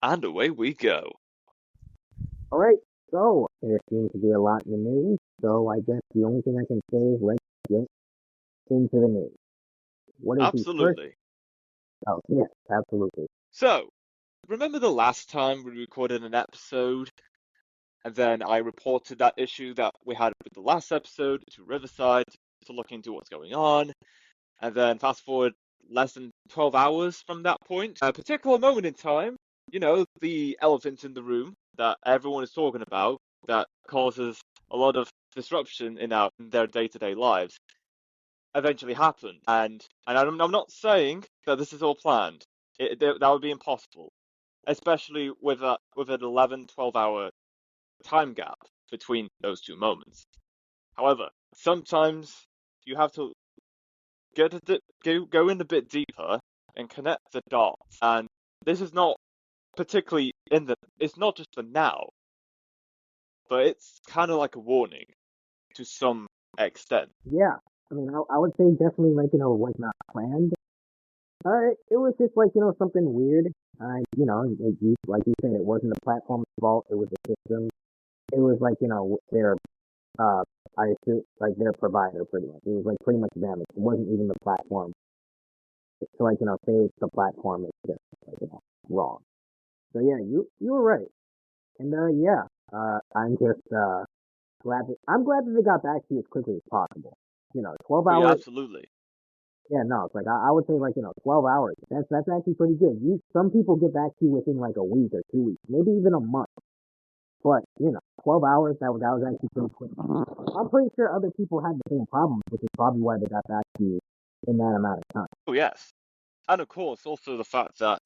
And away we go. All right, so there seems to be a lot in the news, so I guess the only thing I can say is let's get into the news. What is the first? Absolutely. Oh, yes, absolutely. So, remember the last time we recorded an episode, and then I reported that issue that we had with the last episode to Riverside to look into what's going on, and then fast forward less than 12 hours from that point, a particular moment in time, the elephant in the room that everyone is talking about that causes a lot of disruption in their day-to-day lives eventually happened. And I'm not saying that this is all planned. That would be impossible, especially with an 11, 12-hour time gap between those two moments. However, sometimes you have to go in a bit deeper and connect the dots. And this is not particularly it's not just for now, but it's kind of like a warning to some extent. Yeah, I mean, I would say definitely like like not planned. It was just like something weird. Like you said, it wasn't the platform's fault. It was the system. It was like their uh, I assume like their provider pretty much. It was like pretty much them. It wasn't even the platform. So like say it's the platform, it's just like wrong. So yeah, you were right. And yeah, I'm just I'm glad that they got back to you as quickly as possible. 12 Oh yeah, hours. absolutely. Yeah, no, it's like I would say like 12 hours. That's actually pretty good. Some people get back to you within like a week or 2 weeks, maybe even a month. But 12 hours that was actually pretty quick. I'm pretty sure other people had the same problems, which is probably why they got back to you in that amount of time. Oh yes, and of course also the fact that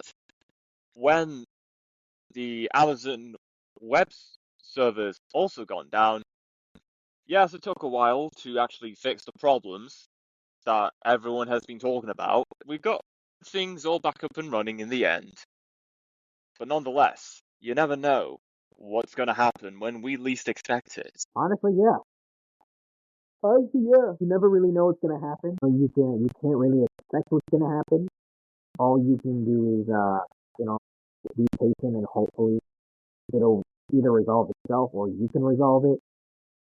when the Amazon web servers also gone down, yes, it took a while to actually fix the problems that everyone has been talking about. We got things all back up and running in the end. But nonetheless, you never know what's going to happen when we least expect it. Honestly, yeah. Honestly, yeah. You never really know what's gonna happen. You can't really expect what's gonna happen. All you can do is you know be patient and hopefully it'll either resolve itself or you can resolve it,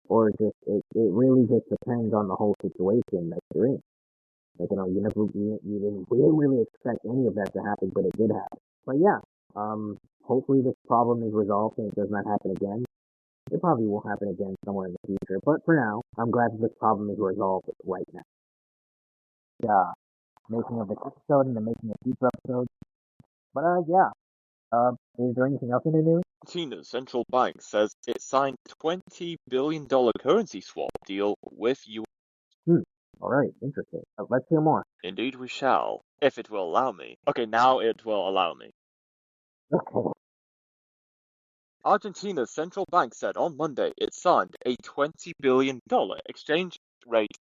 or it really just depends on the whole situation that you're in. Like we didn't really expect any of that to happen, but it did happen. But yeah, hopefully this problem is resolved and it does not happen again. It probably will happen again somewhere in the future, but for now, I'm glad that this problem is resolved right now. Yeah, making of this episode and the making of future episodes. But yeah, is there anything else in the news? Argentina's central bank says it signed $20 billion currency swap deal with U. Hmm. All right, interesting. Let's hear more. Indeed we shall, if it will allow me. Okay, now it will allow me. Okay. Argentina's central bank said on Monday it signed a $20 billion exchange rate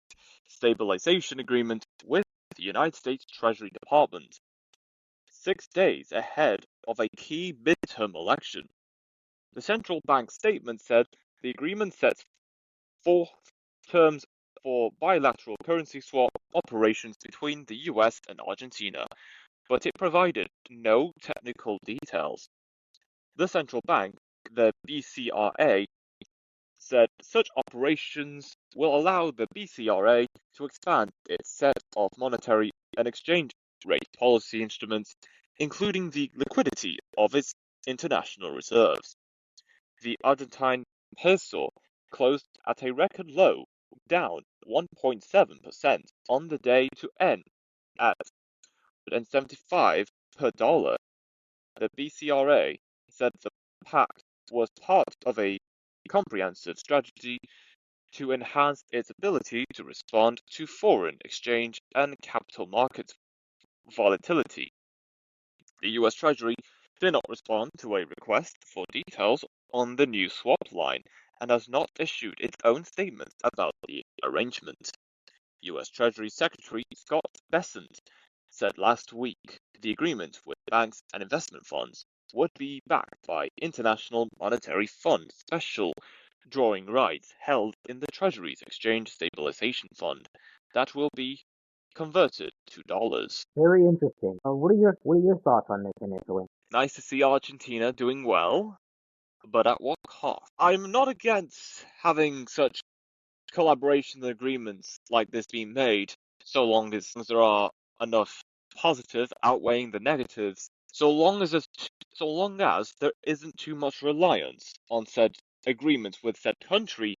stabilization agreement with the United States Treasury Department, 6 days ahead of a key midterm election. The central bank statement said the agreement sets forth terms for bilateral currency swap operations between the US and Argentina, but it provided no technical details. The central bank, the BCRA, said such operations will allow the BCRA to expand its set of monetary and exchange rate policy instruments, including the liquidity of its international reserves. The Argentine peso closed at a record low, down 1.7% on the day to end at 175 per dollar. The BCRA said the pact was part of a comprehensive strategy to enhance its ability to respond to foreign exchange and capital market volatility. The US Treasury did not respond to a request for details on the new swap line and has not issued its own statement about the arrangement. US Treasury Secretary Scott Bessent said last week the agreement with banks and investment funds would be backed by International Monetary Fund special drawing rights held in the Treasury's Exchange Stabilization Fund that will be converted to dollars. Very interesting. What are your thoughts on this initially? Nice to see Argentina doing well, but at what cost? I'm not against having such collaboration agreements like this being made, so long as there are enough positive outweighing the negatives, so long as there isn't too much reliance on said agreements with said country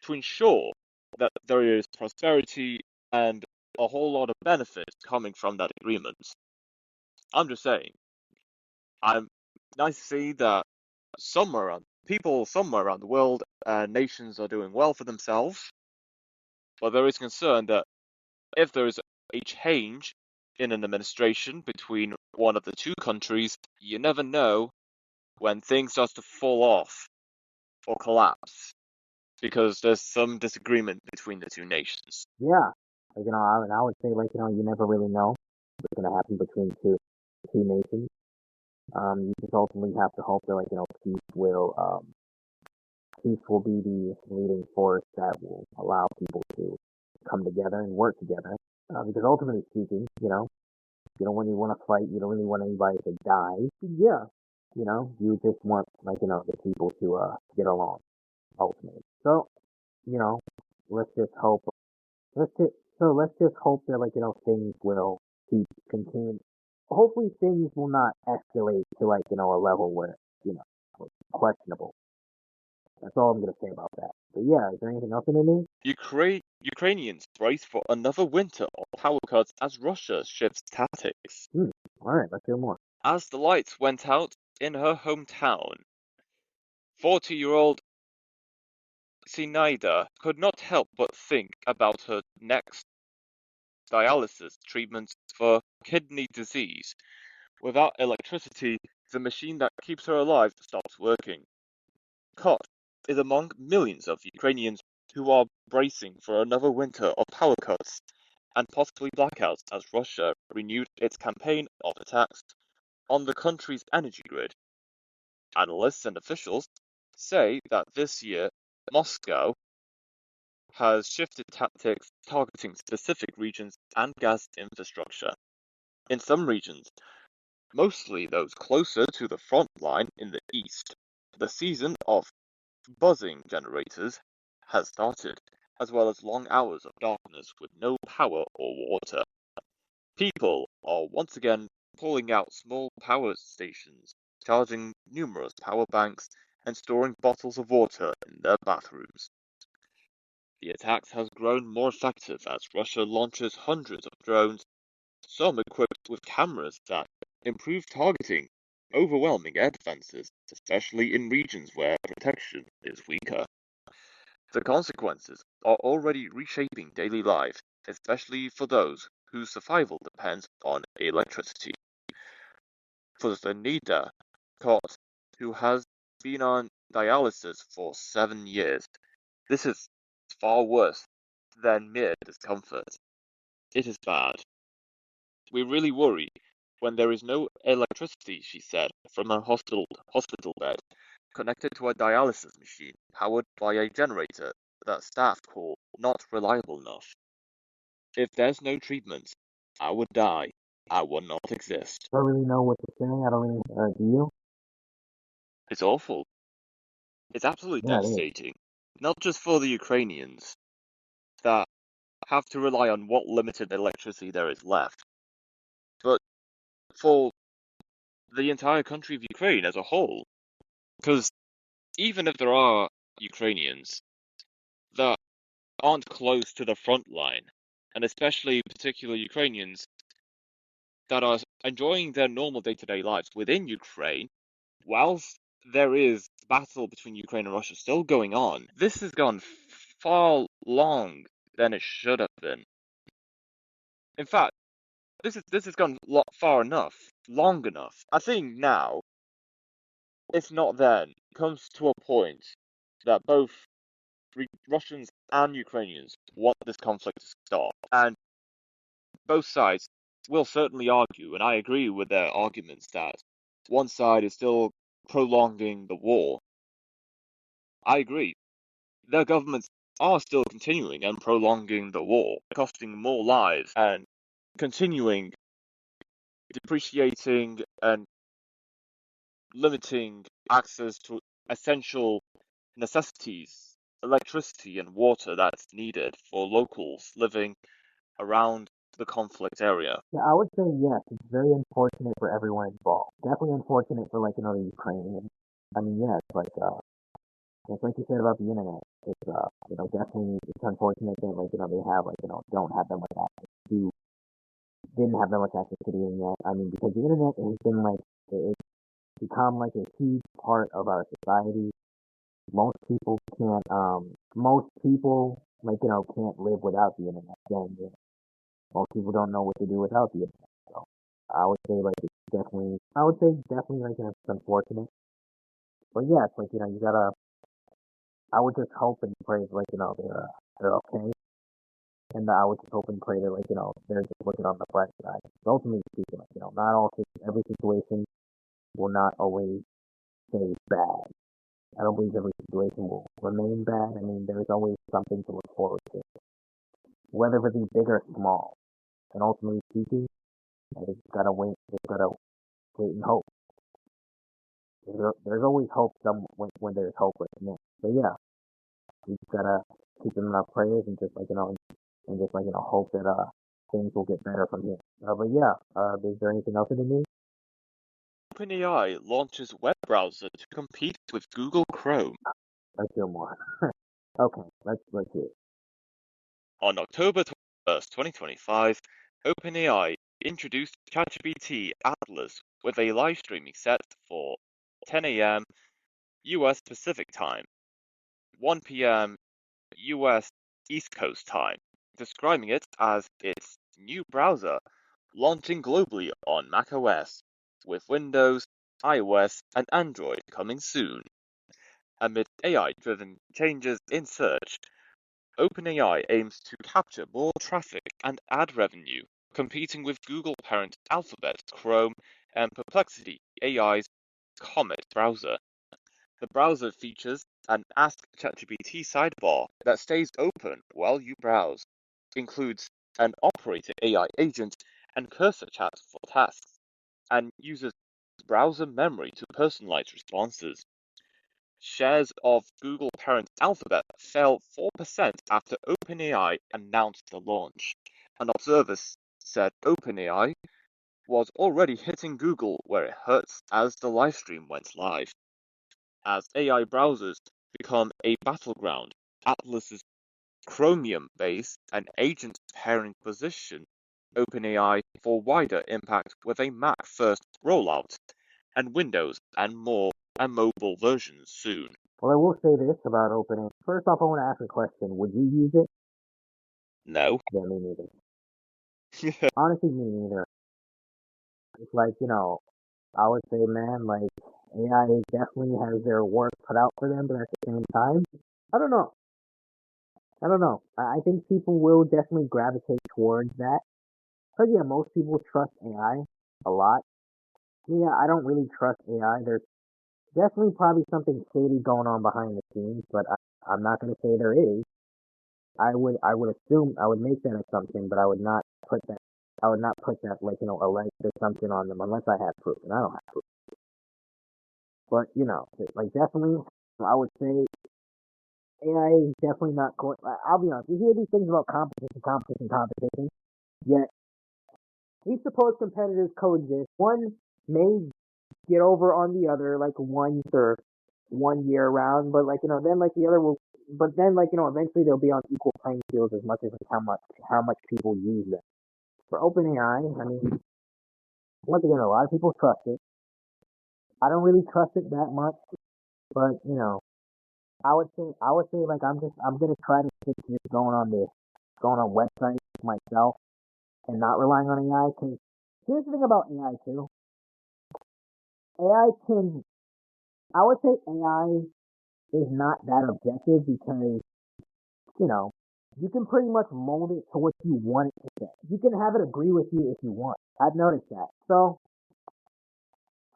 to ensure that there is prosperity and a whole lot of benefits coming from that agreement. I'm just saying, I'm nice to see that people somewhere around the world and nations are doing well for themselves, but there is concern that if there is a change in an administration between one of the two countries, you never know when things start to fall off or collapse because there's some disagreement between the two nations. Yeah, I would say you never really know what's gonna happen between two nations. You just ultimately have to hope that peace will be the leading force that will allow people to come together and work together. Because ultimately speaking, you don't really want to fight. You don't really want anybody to die. Yeah, you just want the people to get along ultimately. So you know, let's just hope. Let's just hope that things will keep continue. Hopefully things will not escalate to a level where you know it's questionable. That's all I'm gonna say about that. But yeah, is there anything else in the news? Ukrainians brace for another winter of power cuts as Russia shifts tactics. All right, let's hear more. As the lights went out in her hometown, 40-year-old Sinaida could not help but think about her next dialysis treatment for kidney disease. Without electricity, the machine that keeps her alive stops working. Kot is among millions of Ukrainians who are bracing for another winter of power cuts and possibly blackouts as Russia renewed its campaign of attacks on the country's energy grid. Analysts and officials say that this year Moscow has shifted tactics targeting specific regions and gas infrastructure. In some regions, mostly those closer to the front line in the east, the season of buzzing generators has started, as well as long hours of darkness with no power or water. People are once again pulling out small power stations, charging numerous power banks, and storing bottles of water in their bathrooms. The attacks has grown more effective as Russia launches hundreds of drones, some equipped with cameras that improve targeting, overwhelming air defenses, especially in regions where protection is weaker. The consequences are already reshaping daily life, especially for those whose survival depends on electricity. For Zanida Kot, who has been on dialysis for 7 years, this is far worse than mere discomfort. It is bad. We really worry when there is no electricity, she said, from a hospital bed, connected to a dialysis machine powered by a generator that staff call not reliable enough. If there's no treatment, I would die. I would not exist. I don't really know what to say. I don't really. Do you? It's awful. It's absolutely Yeah, it is. devastating. Not just for the Ukrainians that have to rely on what limited electricity there is left, but for the entire country of Ukraine as a whole. Because even if there are Ukrainians that aren't close to the front line, and especially particular Ukrainians that are enjoying their normal day-to-day lives within Ukraine, whilst there is battle between Ukraine and Russia still going on, this has gone far long than it should have been. In fact, this has gone far enough, long enough. I think now, if not then, comes to a point that both Russians and Ukrainians want this conflict to stop, and both sides will certainly argue, and I agree with their arguments that one side is still prolonging the war. I agree. Their governments are still continuing and prolonging the war, costing more lives and continuing depreciating and limiting access to essential necessities, electricity and water that's needed for locals living around the conflict area. Yeah, I would say yes. It's very unfortunate for everyone involved. Definitely unfortunate for the Ukrainians. I mean, yeah, it's like you said about the internet. It's definitely it's unfortunate that they have don't have that much access to didn't have that much access to the internet. I mean, because the internet has been it's become like a huge part of our society. Most people can't can't live without the internet. Again, most people don't know what to do without the internet. So I would say definitely it's unfortunate. But yeah, it's you gotta. I would just hope and pray they're okay, and I would just hope and pray that they're just looking on the bright side. So ultimately speaking, not every situation will not always stay bad. I don't believe every situation will remain bad. I mean, there's always something to look forward to, whether it be big or small. And ultimately speaking, I just gotta wait. Just gotta wait and hope. There's always hope when there's hopelessness. So yeah, we just gotta keep them in our prayers and just hope that things will get better from here. But yeah, is there anything else in the news? OpenAI launches web browser to compete with Google Chrome. Let's hear more. Okay, let's hear it. On October 21st, 2025, OpenAI introduced ChatGPT Atlas with a live streaming set for 10 a.m. US Pacific Time, 1 p.m. US East Coast Time, describing it as its new browser launching globally on macOS, with Windows, iOS, and Android coming soon. Amid AI-driven changes in search, OpenAI aims to capture more traffic and ad revenue, competing with Google parent Alphabet's Chrome and Perplexity AI's Comet browser. The browser features an Ask ChatGPT sidebar that stays open while you browse, includes an operator AI agent and cursor chat for tasks, and uses browser memory to personalize responses. Shares of Google parent Alphabet fell 4% after OpenAI announced the launch. And observers said OpenAI was already hitting Google where it hurts as the livestream went live. As AI browsers become a battleground, Atlas's Chromium base and agent pairing position OpenAI for wider impact with a Mac first rollout and Windows and mobile versions soon. Well, I will say this about OpenAI. First off, I want to ask a question. Would you use it? No. Yeah, me neither. Honestly, me neither. It's I would say, man, AI definitely has their work cut out for them, but at the same time, I don't know. I don't know. I think people will definitely gravitate towards that. Because, yeah, most people trust AI a lot. Yeah, I don't really trust AI. There's definitely probably something shady going on behind the scenes, but I'm not going to say there is. I would assume, I would make that assumption, but I would not put that, alleged assumption on them unless I have proof, and I don't have proof. But, definitely, I would say AI is definitely not going. I'll be honest. You hear these things about competition. Yet these supposed competitors coexist. One may get over on the other once or 1 year around, but then the other will. But then eventually they'll be on equal playing fields as much as how much people use them. For OpenAI, I mean, once again, a lot of people trust it. I don't really trust it that much, but I would say I'm gonna try to stick to just going on websites myself and not relying on AI. Because here's the thing about AI too. AI can I would say AI is not that objective because you know you can pretty much mold it to what you want it to say. You can have it agree with you if you want. I've noticed that. So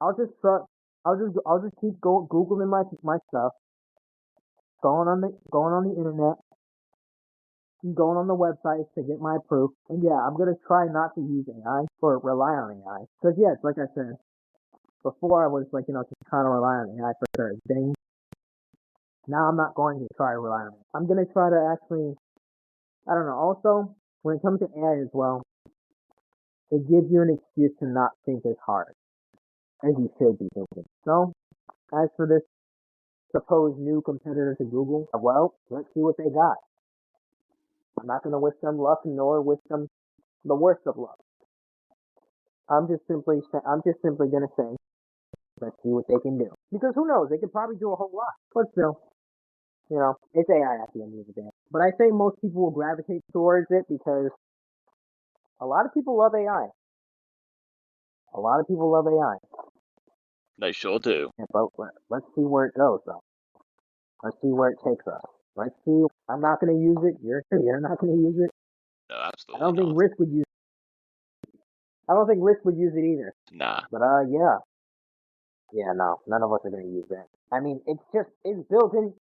I'll just trust. I'll just keep googling my stuff, going on the internet, going on the websites to get my proof. And yeah, I'm gonna try not to use AI or rely on AI. Cause yeah, it's like I said, before I was like, just trying to rely on AI for certain things. Now I'm not going to try to rely on it. I'm going to try to actually, I don't know. Also, when it comes to AI as well, it gives you an excuse to not think as hard as you should be thinking. So, as for this supposed new competitor to Google, well, let's see what they got. I'm not going to wish them luck nor wish them the worst of luck. I'm just simply going to say, let's see what they can do. Because who knows? They could probably do a whole lot. But still, it's AI at the end of the day. But I think most people will gravitate towards it because a lot of people love AI. A lot of people love AI. They sure do. Yeah, but let's see where it goes, though. Let's see where it takes us. Let's see. I'm not going to use it. You're not going to use it. No, I absolutely don't think not. Risk would use. I don't think Risk would use it either. Nah. But yeah, no, none of us are going to use that. I mean, it's built in.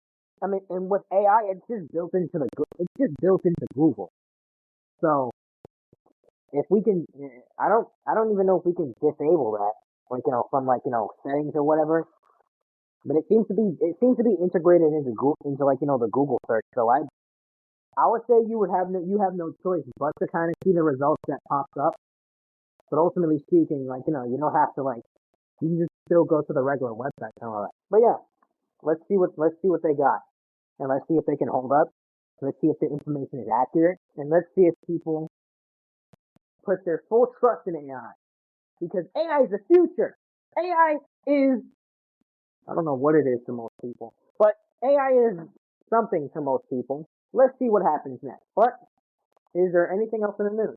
I mean, and with AI, it's just built into Google. So if we can, I don't even know if we can disable that, like from like settings or whatever. But it seems to be integrated into Google, into like the Google search. So I would say you have no choice but to kind of see the results that pops up. But ultimately speaking, like you don't have to like you can just still go to the regular website and all that. But yeah, let's see what they got, and let's see if they can hold up. Let's see if the information is accurate, and let's see if people put their full trust in AI, because AI is the future. AI is, I don't know what it is to most people, but AI is something to most people. Let's see what happens next. But is there anything else in the news?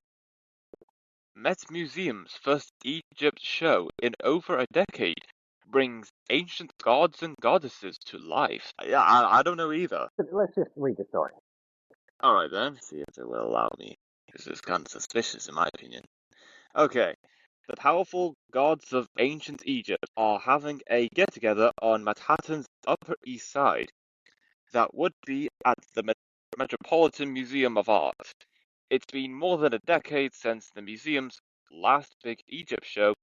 Met Museum's first Egypt show in over a decade brings ancient gods and goddesses to life. Yeah, I don't know either. Let's just read the story. Alright then, see if they will allow me. This is kind of suspicious in my opinion. Okay. The powerful gods of ancient Egypt are having a get-together on Manhattan's Upper East Side. That would be at the Metropolitan Museum of Art. It's been more than a decade since the museum's last big Egypt show,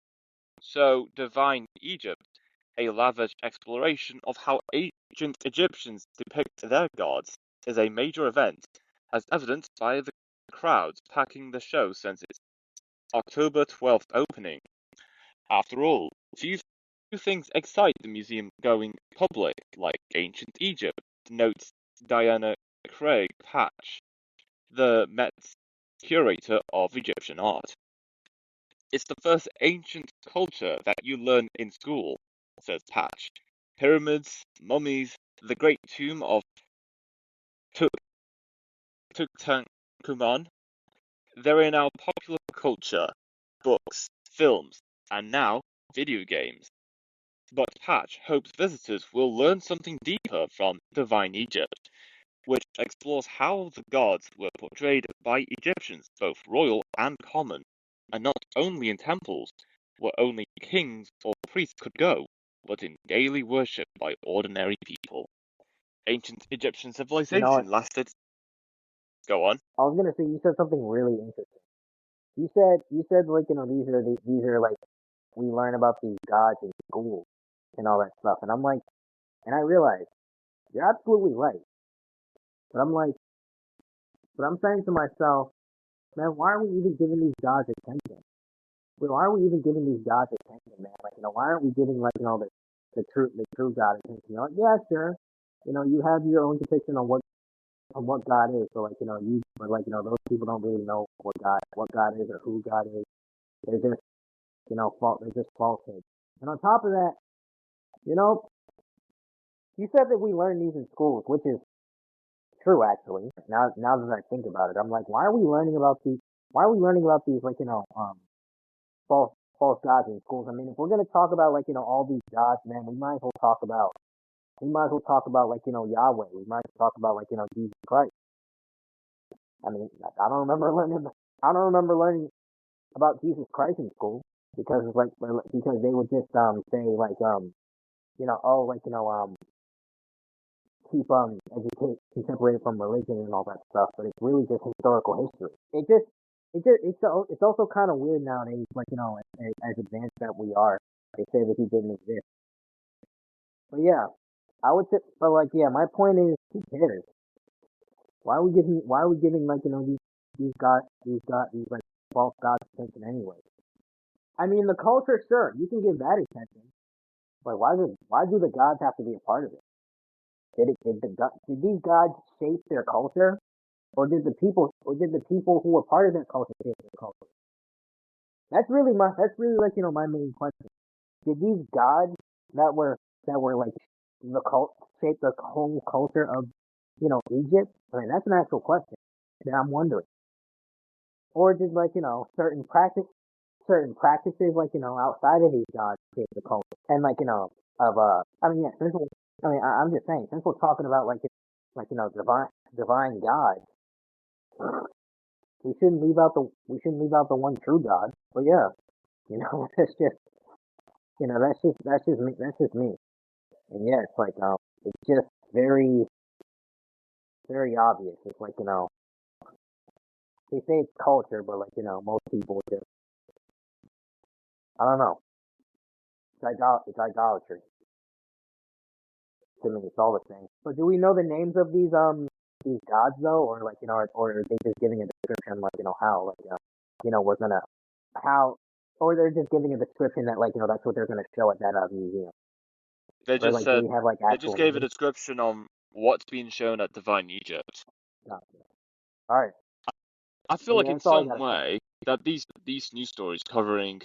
so Divine Egypt, a lavish exploration of how ancient Egyptians depict their gods, is a major event, as evidenced by the crowds packing the show since its October 12th opening. After all, few things excite the museum going public like ancient Egypt, notes Diana Craig Patch, the Met's curator of Egyptian art. It's the first ancient culture that you learn in school, says Patch. Pyramids, mummies, the great tomb of Tutankhamun, they're in our popular culture, books, films, and now video games. But Patch hopes visitors will learn something deeper from Divine Egypt, which explores how the gods were portrayed by Egyptians, both royal and common, and not only in temples, where only kings or priests could go, but in daily worship by ordinary people. Ancient Egyptian You know what? civilization lasted. Go on. I was gonna say you said something really interesting. You said like these are like we learn about these gods in school and all that stuff, and I'm like, and I realized you're absolutely right. But I'm like, but I'm saying to myself, man, why are we even giving these gods attention? Why are we even giving these gods attention, man? Like, why aren't we giving like the true God attention? Yeah, sure. You have your own depiction on what God is. So like, but like, those people don't really know what God is or who God is. They're just, they're just falsehood. And on top of that, you know, you said that we learn these in schools, which is true actually. Now that I think about it, I'm like, why are we learning about these? Why are we learning about these like false gods in schools? I mean, if we're gonna talk about like all these gods, man, we might as well talk about like Yahweh. We might as well talk about like Jesus Christ. I mean, I don't remember learning about Jesus Christ in school because they would just say like oh like keep educate contemporary from religion and all that stuff, but it's really just historical history. It's also kind of weird nowadays, like as advanced that we are. They say that he didn't exist. But yeah, I would say, but like, yeah, my point is, who cares? Why are we giving like these like false gods attention anyway? I mean, the culture, sure, you can give that attention, but why do the gods have to be a part of it? Did these gods shape their culture, or did the people who were part of that culture shape their culture? That's really like my main question. Did these gods that were like the cult shape the whole culture of Egypt? I mean, that's an actual question that I'm wondering. Or did like certain practices like outside of these gods shape the culture? And like of I mean, yeah, I'm just saying, since we're talking about like divine gods, we shouldn't leave out the one true God. But yeah, that's just that's just me. And yeah, it's like it's just very very obvious. It's like they say it's culture, but like most people just I don't know. It's idolatry to me. It's all the same. But do we know the names of these gods though, or like or are they just giving a description like how like we're gonna how, or they're just giving a description that like that's what they're gonna show at that museum, They or just like they said have like they just actual gave a names. description on what's being shown at Divine Egypt. Gotcha. All right. I feel But like yeah, in that's all I some gotta say. way that these news stories covering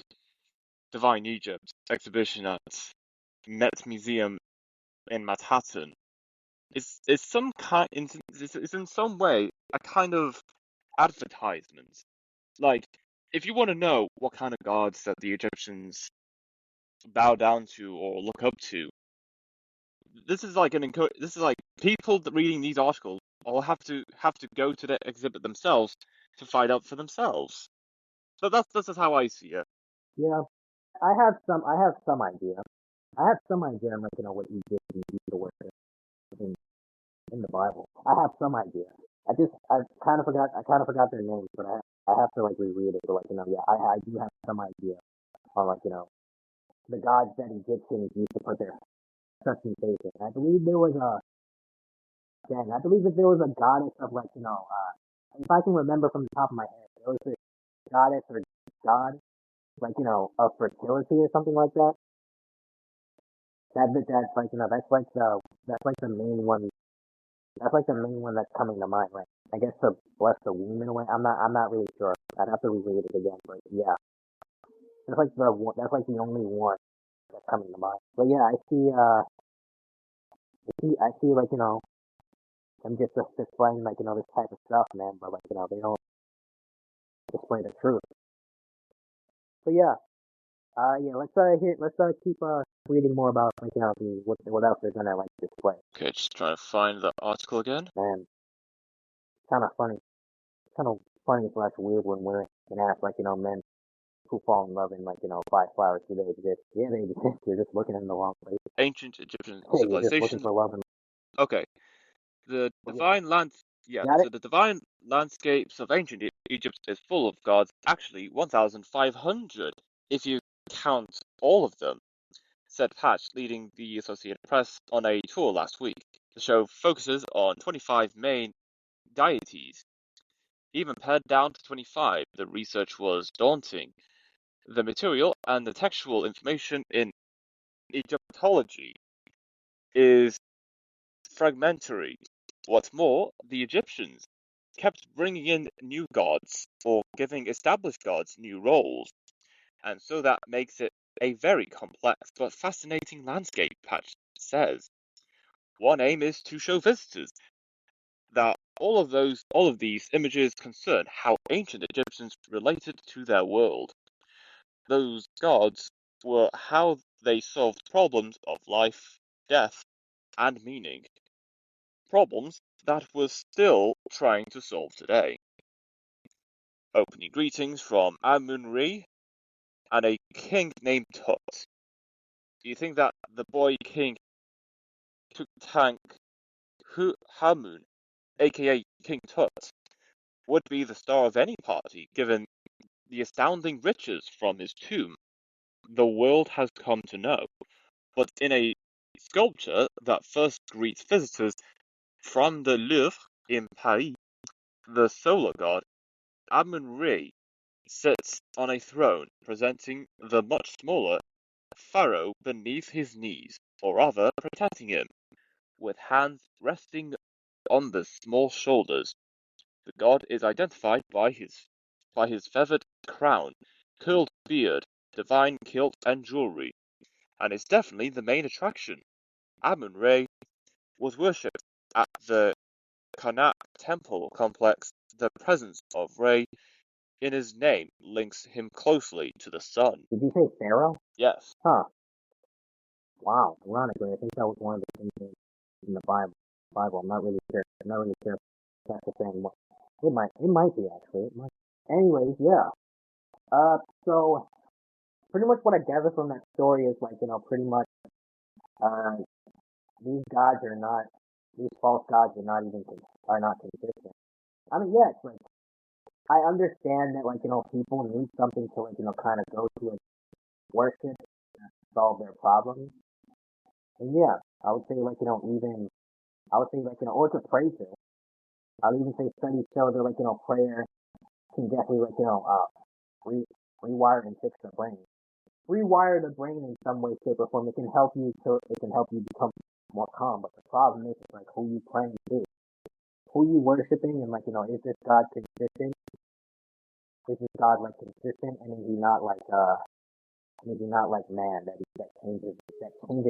Divine Egypt exhibition at Met Museum in Manhattan is some kind is in some way a kind of advertisement. Like, if you want to know what kind of gods that the Egyptians bow down to or look up to, this is like people that reading these articles all have to go to the exhibit themselves to find out for themselves. So that's just how I see it. Yeah, I have some idea. I have some idea on like what Egyptians used to worship in in the Bible. I have some idea. I kind of forgot their names, but I have to like reread it. But like yeah, I do have some idea on like the gods that Egyptians used to put their trust and faith in. I believe there was a dang, I believe that there was a goddess of like if I can remember from the top of my head, there was this goddess or god like of fertility or something like that. That's like that's like the main one. That's like the main one that's coming to mind, right? I guess to bless the womb in a way. I'm not really sure. I'd have to reread it again, but yeah, that's like the only one that's coming to mind. But yeah, I see like them just displaying like this type of stuff, man. But like they don't display the truth. But yeah, yeah, let's keep reading more about like what else they're gonna like display. Okay, just trying to find the article again. Man, kind of funny, kind of funny slash weird when women can ask like men who fall in love in like 5 flowers, do they exist? Yeah, they exist. You're just looking in the wrong place. Ancient Egyptian You're just looking civilizations. for love and Okay, the yeah, divine land. Yeah, got it. so the divine landscapes of ancient Egypt is full of gods. Actually, 1,500 if you count all of them, said Patch, leading the Associated Press on a tour last week. The show focuses on 25 main deities. Even pared down to 25, the research was daunting. The material and the textual information in Egyptology is fragmentary. What's more, the Egyptians kept bringing in new gods or giving established gods new roles, and so that makes it a very complex but fascinating landscape, Patch says. One aim is to show visitors that all of these images concern how ancient Egyptians related to their world. Those gods were how they solved problems of life, death, and meaning. Problems that we're still trying to solve today. Opening greetings from Amun-Re and a king named Tut. Do you think that the boy king Tutankhamun, aka King Tut, would be the star of any party given the astounding riches from his tomb? the world has come to know. But in a sculpture that first greets visitors from the Louvre in Paris, the solar god Amun-Re sits on a throne, presenting the much smaller pharaoh beneath his knees, or rather protecting him, with hands resting on the small shoulders. The god is identified by his feathered crown, curled beard, divine kilt, and jewelry, and is definitely the main attraction. Amun-Re was worshipped at the Karnak temple complex. The presence of Re in his name links him closely to the sun. Did you say Pharaoh? Yes. Huh. Wow. Ironically, I think that was one of the things in the Bible. I'm not really sure. I'm not really sure if that's the same one. It might be actually. It might. Anyways, yeah. So pretty much what I gather from that story is like, pretty much, uh, these gods are not, these false gods are not even, are not consistent. I mean, yeah, it's like, I understand that, like, people need something to, like, kind of go to and worship, solve their problems. And yeah, I would say, like, I would say, like, or to pray to. I would even say studies show that, like, prayer can definitely, like, rewire and fix the brain. Rewire the brain in some way, shape, or form. It can help you become more calm. But the problem is like who you praying to, who you worshiping, and like is this God consistent? Is this God like consistent, and is he not like man that changes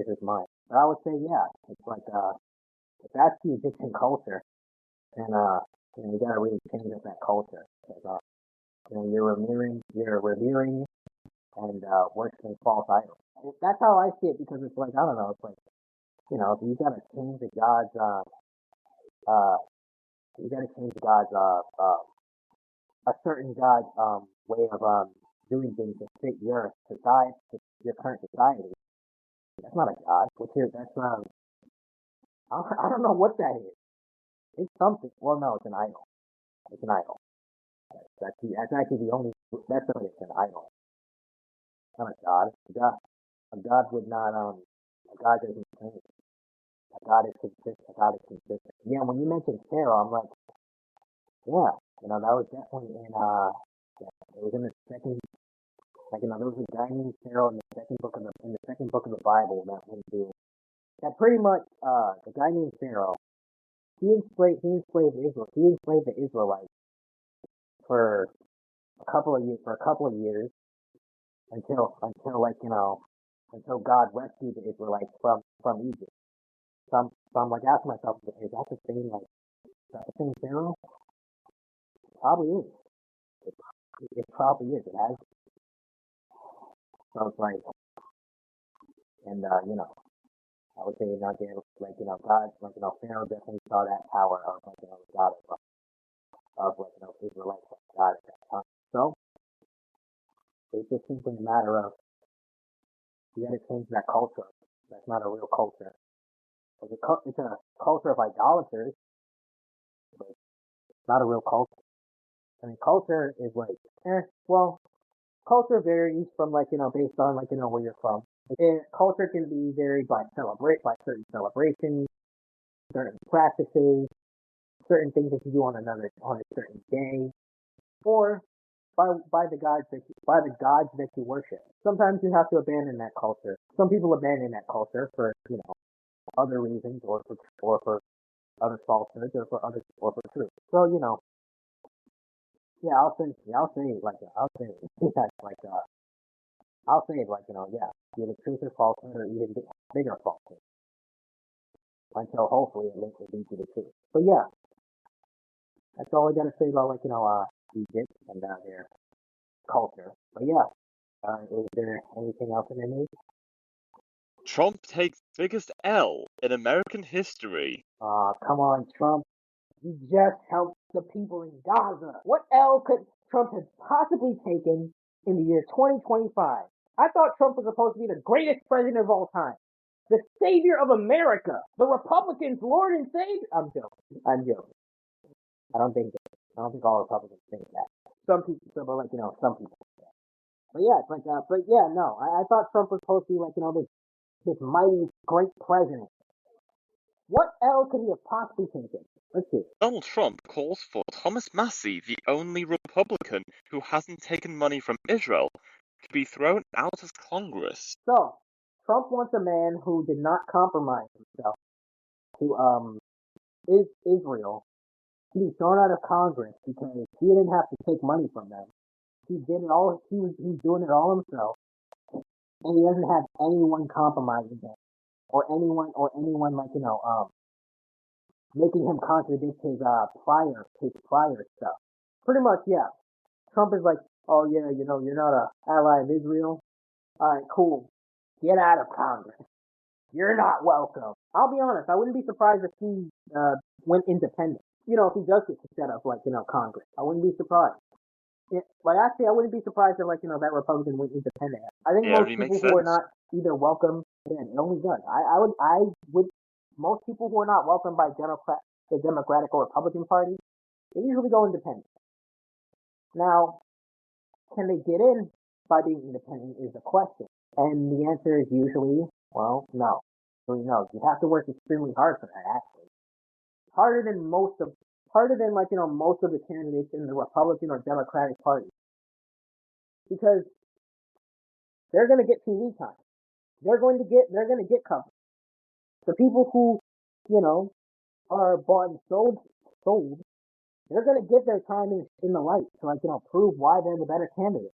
his mind? But I would say yeah, it's like if that's the Egyptian culture, then you gotta really change up that culture. Because, you're revering and worshiping false idols. That's how I see it because it's like I don't know, it's like if you gotta change the God's uh you gotta change God's a certain God's way of doing things to fit your society, your current society. That's not a God. That's I don't know what that is. It's something. Well, no, it's an idol. It's an idol. That's actually the only. That's what it's an idol. It's not a God. A God would not a God doesn't change. A God is consistent. A God is consistent. Yeah, when you mentioned Pharaoh, I'm like, yeah, that was definitely yeah, it was in the second, like, there was a guy named Pharaoh in the second book of the Bible that went through. That pretty much, the guy named Pharaoh, he enslaved Israel. He enslaved the Israelites for a couple of years until God rescued the Israelites from Egypt. So I'm like asking myself, is that the same Pharaoh? Probably is. It probably is. It has. So it's like, and I would say not there, like God, like Pharaoh definitely saw that power of like the God of like Israelites, like God at that time. So it's just simply a matter of you got to change that culture. That's not a real culture. It's a culture of idolaters, but it's not a real culture. I mean, culture is like, well, culture varies from like based on like where you're from. Culture can be varied by certain celebrations, certain practices, certain things that you do on a certain day, or by the gods that you worship. Sometimes you have to abandon that culture. Some people abandon that culture for other reasons, or for other falsehoods, or for truth. So yeah, I'll say yeah, like I'll say it like yeah, either truth or falsehood, or even bigger falsehood, until hopefully it leads to the truth. So yeah, that's all I gotta say about Egypt and their culture. But yeah, is there anything else in the news? Trump takes biggest L in American history. Come on, Trump. You just helped the people in Gaza. What L could Trump have possibly taken in the year 2025? I thought Trump was supposed to be the greatest president of all time. The savior of America. The Republicans' Lord and Savior. I'm joking. I'm joking. I don't think all Republicans think that. Some people, some people. But yeah, it's like, but yeah, no, I thought Trump was supposed to be like, this mighty, great president. What L could he have possibly taken? Let's see. Donald Trump calls for Thomas Massie, the only Republican who hasn't taken money from Israel, to be thrown out of Congress. So, Trump wants a man who did not compromise himself to Israel to be thrown out of Congress because he didn't have to take money from them. He did it all. He's doing it all himself, and he doesn't have anyone compromising him, or anyone like making him contradict his prior stuff. Pretty much, yeah. Trump is like, oh yeah, you're not a ally of Israel. All right, cool. Get out of Congress. You're not welcome. I'll be honest. I wouldn't be surprised if he went independent. If he does get set up like Congress, I wouldn't be surprised. Actually, I wouldn't be surprised if that Republican went independent. I think Yeah, most really people makes who are sense. not either welcome, and it only does. I would. Most people who are not welcomed by the Democratic or Republican Party, they usually go independent. Now, can they get in by being independent is the question. And the answer is usually, well, no. No. You have to work extremely hard for that, actually. Harder than most of the candidates in the Republican or Democratic Party. Because they're gonna get TV time. They're gonna get coverage. The people who, are bought and sold, they're gonna get their time in the light to prove why they're the better candidate.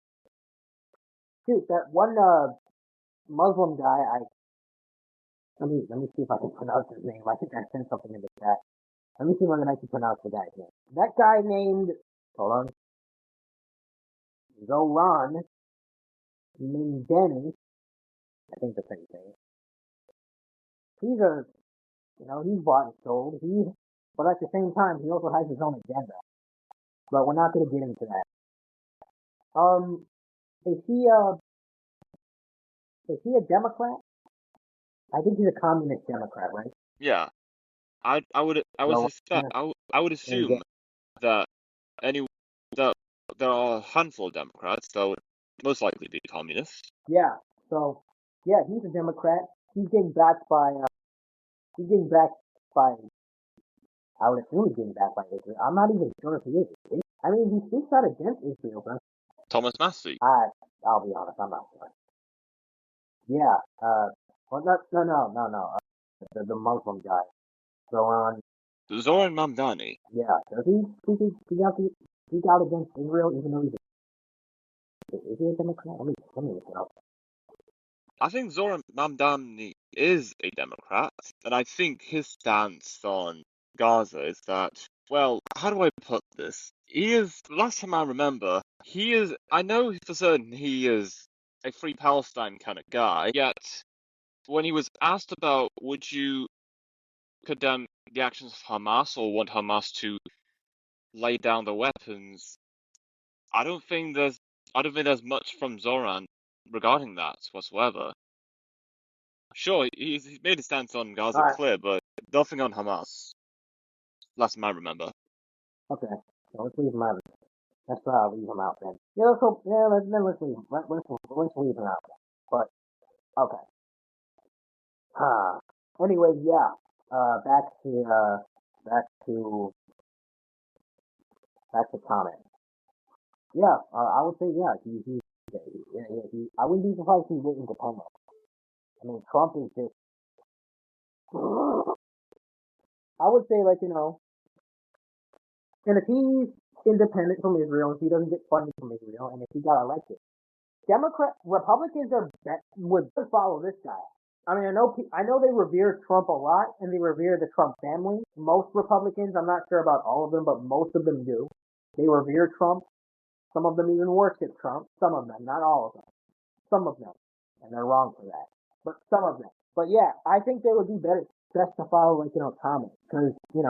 Shoot, that one Muslim guy, let me see if I can pronounce his name. I think I sent something in the chat. Let me see whether I can pronounce the guy's name. That guy named, hold on, Zoran Mindeni, I think the same thing. He's he's bought and sold. But at the same time, he also has his own agenda. But we're not going to get into that. Is he a Democrat? I think he's a communist Democrat, right? Yeah, I would So suspect I would assume that any that there are a handful of Democrats that would most likely be communists. yeah, so yeah, he's a Democrat. He's getting backed by he's getting backed by I would assume he's getting backed by Israel. I'm not even sure if he is. I mean, he speaks out against Israel, but Thomas Massie. I'll be honest, I'm not sure. Yeah, well, no. The Muslim guy. So Zoran Mamdani. yeah, does he speak out against Israel, even though is he a Democrat? Let me look it up. I think Zoran Mamdani is a Democrat, and I think his stance on Gaza is that, well, how do I put this? Last time I remember, I know for certain he is a Free Palestine kind of guy, yet when he was asked about would you condemn the actions of Hamas or want Hamas to lay down the weapons, I don't think there's much from Zoran regarding that whatsoever. Sure, he's made his stance on All Gaza right, clear, but nothing on Hamas. Last time I remember. okay. So let's leave him out. Let's leave him out then. Yeah, let's leave him. Let's leave him out. Then. But okay. Anyway, yeah. Back to back to back to comment. Yeah, I would say yeah. I wouldn't be surprised if he went independent. I mean, Trump is just. I would say and if he's independent from Israel, if he doesn't get funding from Israel, and if he got elected, Republicans would follow this guy. I mean, I know they revere Trump a lot, and they revere the Trump family. Most Republicans, I'm not sure about all of them, but most of them do. They revere Trump. Some of them even worship Trump. Some of them, not all of them. Some of them, and they're wrong for that. But some of them. But yeah, I think they would be best to follow Thomas because he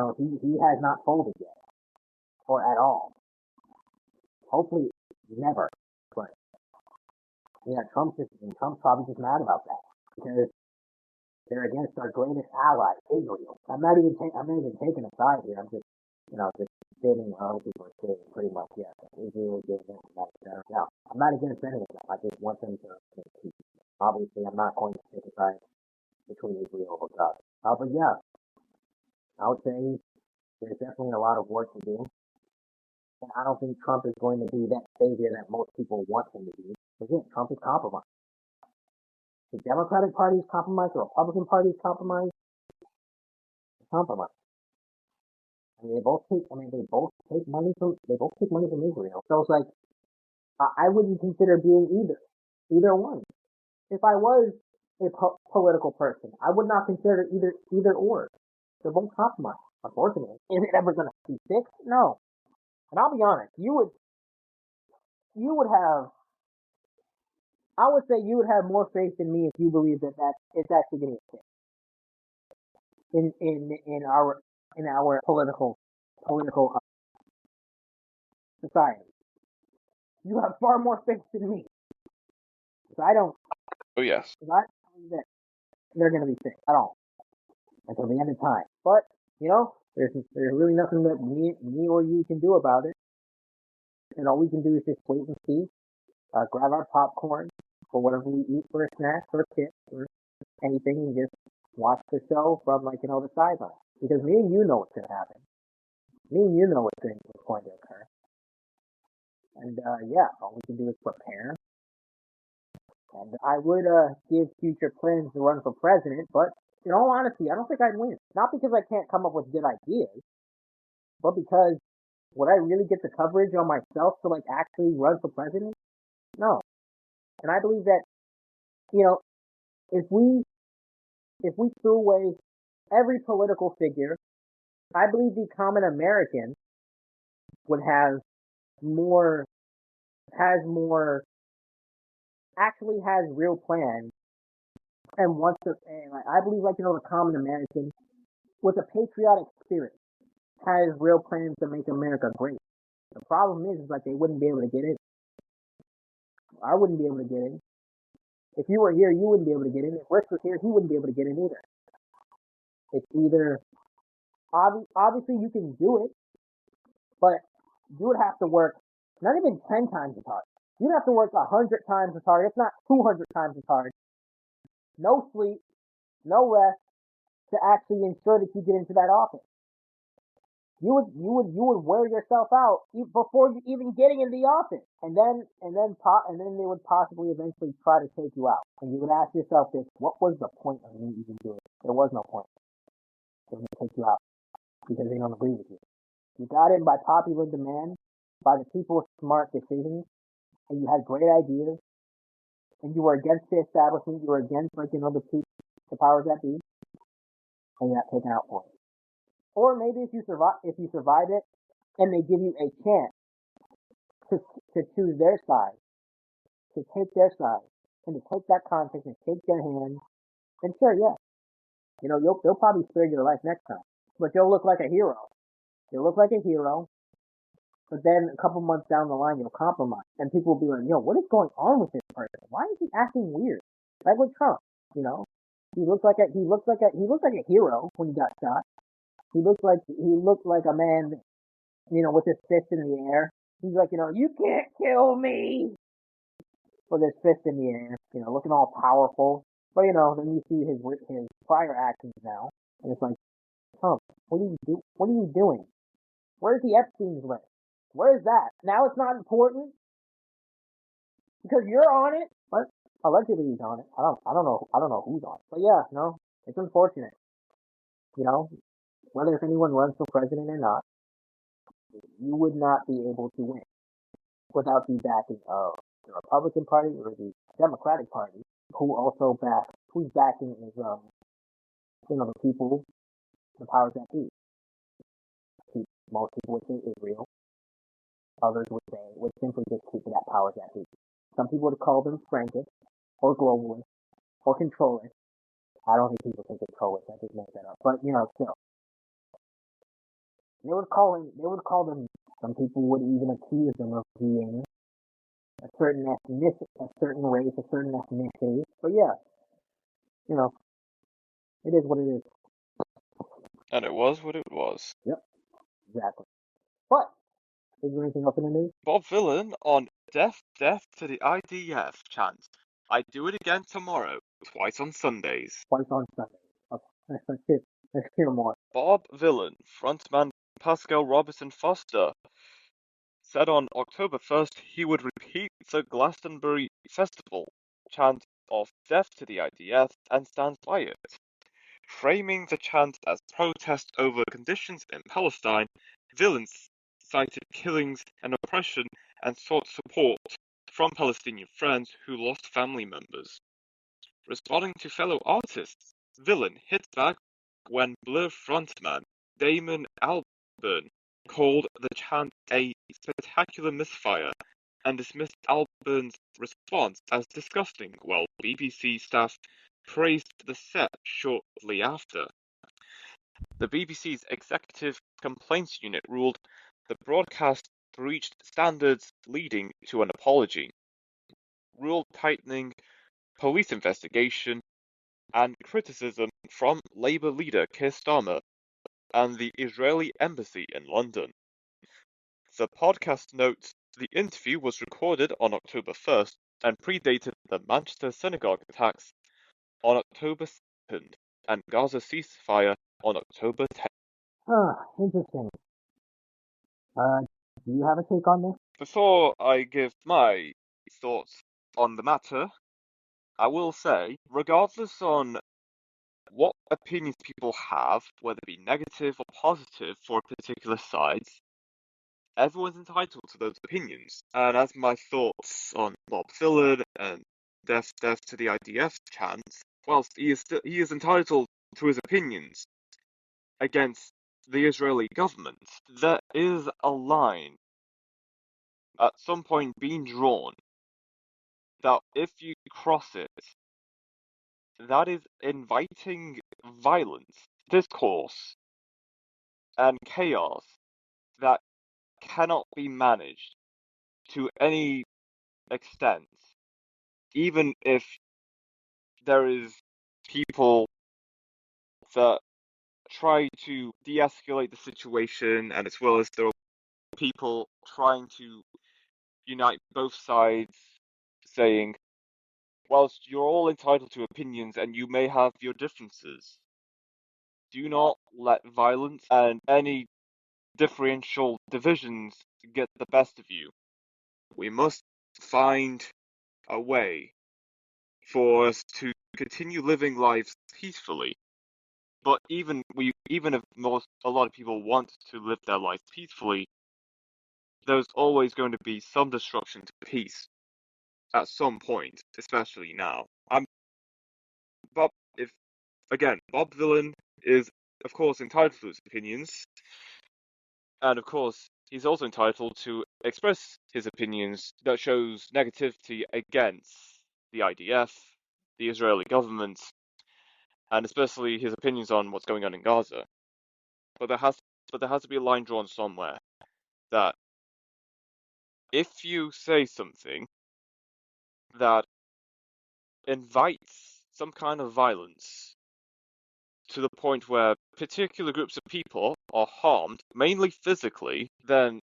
has not folded yet or at all. Hopefully, never. But yeah, Trump's probably just mad about that because they're against our greatest ally, Israel. I'm not even taking a side here. I'm just just stating other people are saying pretty much, yeah, Israel gives them that, yeah, I'm not against any of them. I just want them to make peace. Obviously, I'm not going to pick a side between Israel and God. But yeah, I would say there's definitely a lot of work to do. And I don't think Trump is going to be that savior that most people want him to be. Again, Trump is compromised. The Democratic Party is compromised. The Republican Party is compromised. Compromised. I mean, they both take. I mean, they both take money from. They both take money from Israel. So it's like I wouldn't consider being either one. If I was a political person, I would not consider either or. They're both compromised. Unfortunately, is it ever going to be fixed? No. And I'll be honest, you would have. I would say you would have more faith in me if you believe that it's actually going to get fixed in our political society. You have far more faith than me. So I don't. Oh yes. I don't believe that they're going to be fixed at all until the end of time. But there's really nothing that me or you can do about it. And all we can do is just wait and see. Grab our popcorn or whatever we eat for a snack or a kit or anything, and just watch the show from the sideline. Because me and you know what's going to happen. Me and you know what's going to occur. And yeah, all we can do is prepare. And I would give future plans to run for president, but in all honesty, I don't think I'd win. Not because I can't come up with good ideas, but because would I really get the coverage on myself to actually run for president? No. And I believe that, if we threw away every political figure, I believe the common American would actually has real plans and wants to, and I believe the common American with a patriotic spirit has real plans to make America great. The problem is they wouldn't be able to get in. I wouldn't be able to get in. If you were here, you wouldn't be able to get in. If Rich was here, he wouldn't be able to get in either. It's either obviously you can do it, but you would have to work not even 10 times as hard. You'd have to work 100 times as hard, if not 200 times as hard. No sleep, no rest to actually ensure that you get into that office. You would wear yourself out before you even getting in the office, and then they would possibly eventually try to take you out. And you would ask yourself this: what was the point of me even doing it? There was no point. They're going to take you out because they don't agree with you. You got in by popular demand, by the people with smart decisions, and you had great ideas, and you were against the establishment. You were against the powers that be, and you got taken out for it. Or maybe if you survive it, and they give you a chance to choose their side, to take their side, and to take that contract and take their hand, then sure, yeah, they'll probably spare your life next time, but you'll look like a hero. You'll look like a hero, but then a couple months down the line, you'll compromise, and people will be like, "Yo, what is going on with this person? Why is he acting weird?" Like with Trump, he looks like a hero when he got shot. He looked like a man, with his fist in the air. He's like, you can't kill me, with his fist in the air, looking all powerful. But then you see his prior actions now, and it's like, Trump, what are you do? What are you doing? Where's the Epstein's list? Where is that? Now it's not important because you're on it. But allegedly he's on it. I don't know who's on it. But yeah, no, it's unfortunate. Whether if anyone runs for president or not, you would not be able to win without the backing of the Republican Party or the Democratic Party, whose backing is the people, the powers that be. Most people would say Israel. Others would simply just keep it at powers that be. Some people would call them Frankists or globalists or controllers. I don't think people say controllers. I just made that up. But still, they would call them. Some people would even accuse them of being a certain ethnicity, a certain race, a certain ethnicity. But yeah, it is what it is. And it was what it was. Yep. exactly. But is there anything else in the news? Bob Villain on death to the IDF chant. I do it again tomorrow, twice on Sundays. Twice on Sunday. Okay, let's hear more. Bob Villain, frontman Pascal Robertson Foster, said on October 1st he would repeat the Glastonbury Festival chant of death to the IDF and stands by it. Framing the chant as protest over conditions in Palestine, Villain cited killings and oppression and sought support from Palestinian friends who lost family members. Responding to fellow artists, Villain hit back when Blur frontman Damon Albarn called the chant a spectacular misfire and dismissed Albarn's response as disgusting, while BBC staff praised the set shortly after. The BBC's Executive Complaints Unit ruled the broadcast breached standards leading to an apology, ruled tightening police investigation, and criticism from Labour leader Keir Starmer and the Israeli embassy in London. The podcast notes the interview was recorded on October 1st and predated the Manchester synagogue attacks on October 2nd and Gaza ceasefire on October 10th. Interesting. Do you have a take on this? Before I give my thoughts on the matter, I will say, regardless on what opinions people have, whether it be negative or positive for particular sides, everyone's entitled to those opinions. And as my thoughts on Bob Dylan and death to the IDF chant, whilst he is entitled to his opinions against the Israeli government, there is a line at some point being drawn that if you cross it, that is inviting violence, discourse, and chaos that cannot be managed to any extent, even if there is people that try to de-escalate the situation, and as well as there are people trying to unite both sides, saying, whilst you're all entitled to opinions and you may have your differences, do not let violence and any differential divisions get the best of you. We must find a way for us to continue living lives peacefully. But even if a lot of people want to live their lives peacefully, there's always going to be some destruction to peace at some point, especially now. Bob. If again, Bob Dylan is of course entitled to his opinions, and of course he's also entitled to express his opinions that shows negativity against the IDF, the Israeli government, and especially his opinions on what's going on in Gaza. But there has to be a line drawn somewhere that if you say something that invites some kind of violence to the point where particular groups of people are harmed, mainly physically, then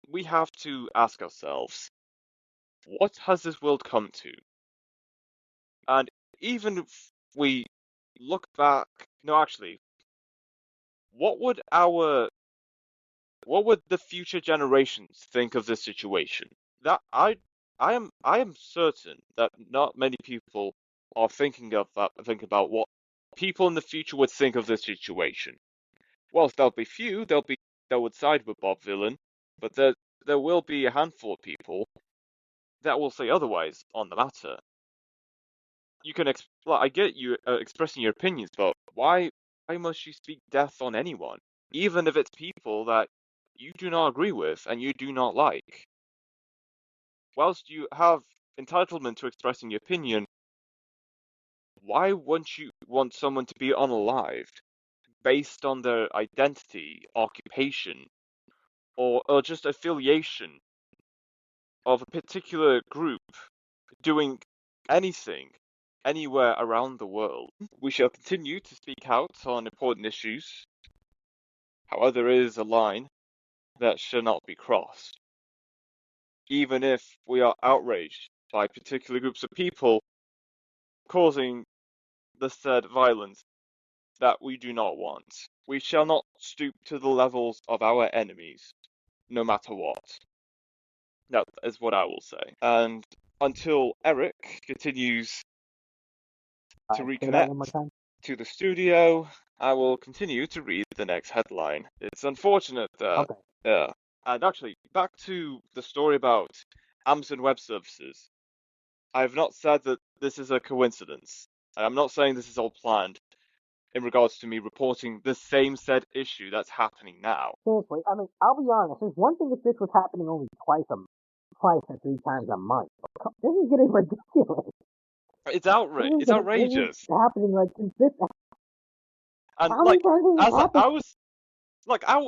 we have to ask ourselves, what has this world come to? And even if we look back, no, actually, what would the future generations think of this situation? That I am certain that not many people are thinking of that, think about what people in the future would think of this situation. Whilst there'll be few, that would side with Bob Dylan, but there will be a handful of people that will say otherwise on the matter. You can I get you expressing your opinions, but why must you speak death on anyone, even if it's people that you do not agree with and you do not like? Whilst you have entitlement to expressing your opinion, why wouldn't you want someone to be unalived based on their identity, occupation, or just affiliation of a particular group doing anything anywhere around the world? We shall continue to speak out on important issues However, there is a line that should not be crossed. Even if we are outraged by particular groups of people causing the said violence that we do not want, we shall not stoop to the levels of our enemies, no matter what. That is what I will say. And until Eric continues to Say that one more reconnect time. to the studio, I will continue to read the next headline. It's unfortunate that, Okay. and actually, back to the story about Amazon Web Services. I have not said that this is a coincidence. I'm not saying this is all planned in regards to me reporting the same said issue that's happening now. Seriously, I mean, I'll be honest. There's one thing if this was happening only twice or 3 times a month. This is getting ridiculous. It's outrage. It's This is outrageous. happening like consistent. And How many times has this as happened? I was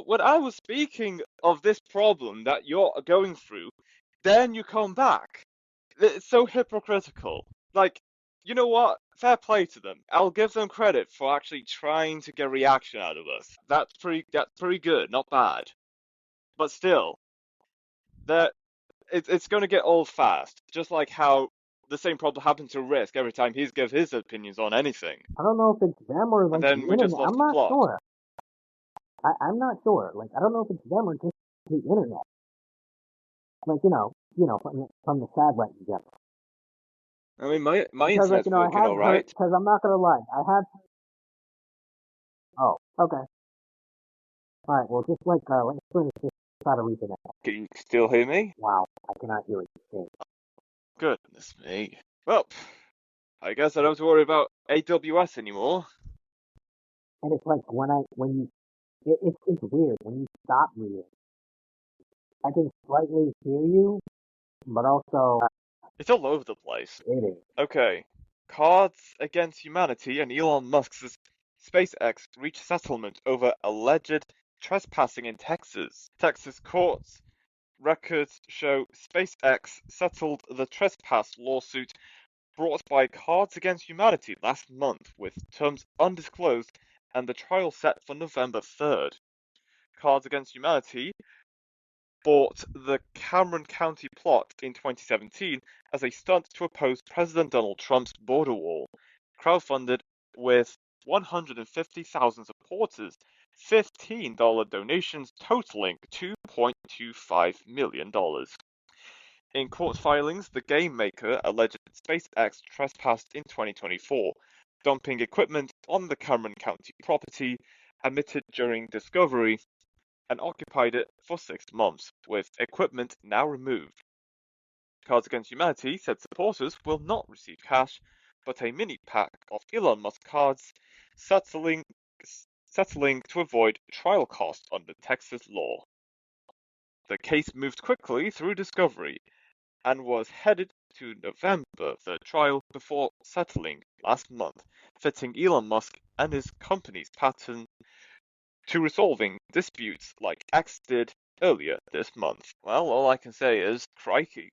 when I was speaking of this problem that you're going through, then you come back. It's so hypocritical. Like, you know what? Fair play to them. I'll give them credit for actually trying to get a reaction out of us. That's pretty good, not bad. But still, that it's going to get old fast. Just like how the same problem happened to Risk every time he's give his opinions on anything, I don't know if it's them or and like the then we just internet. lost I'm the not plot. sure. I'm not sure. Like, I don't know if it's them or just the internet. Like, from the sad light in general. I mean, my Because, like, internet's I working have all heard. right. Because I'm not gonna lie, I have. Oh, okay. All right. Well, just let's finish this out of reconnect. Can you still hear me? Wow, I cannot hear what you're saying. Goodness me. Well, I guess I don't have to worry about AWS anymore. And it's like it's weird when you stop reading. I can slightly hear you, but also It's all over the place. it is. Okay. Cards Against Humanity and Elon Musk's SpaceX reach settlement over alleged trespassing in Texas. Texas courts records show SpaceX settled the trespass lawsuit brought by Cards Against Humanity last month with terms undisclosed and the trial set for November 3rd. Cards Against Humanity bought the Cameron County plot in 2017 as a stunt to oppose President Donald Trump's border wall, crowdfunded with 150,000 supporters, $15 donations totaling $2.25 million. In court filings, the game maker alleged SpaceX trespassed in 2024, dumping equipment on the Cameron County property, admitted during discovery, and occupied it for 6 months, with equipment now removed. Cards Against Humanity said supporters will not receive cash, but a mini pack of Elon Musk cards, settling to avoid trial costs under Texas law. The case moved quickly through discovery and was headed to November for trial before settling last month, fitting Elon Musk and his company's pattern to resolving disputes like X did earlier this month. Well, all I can say is, crikey.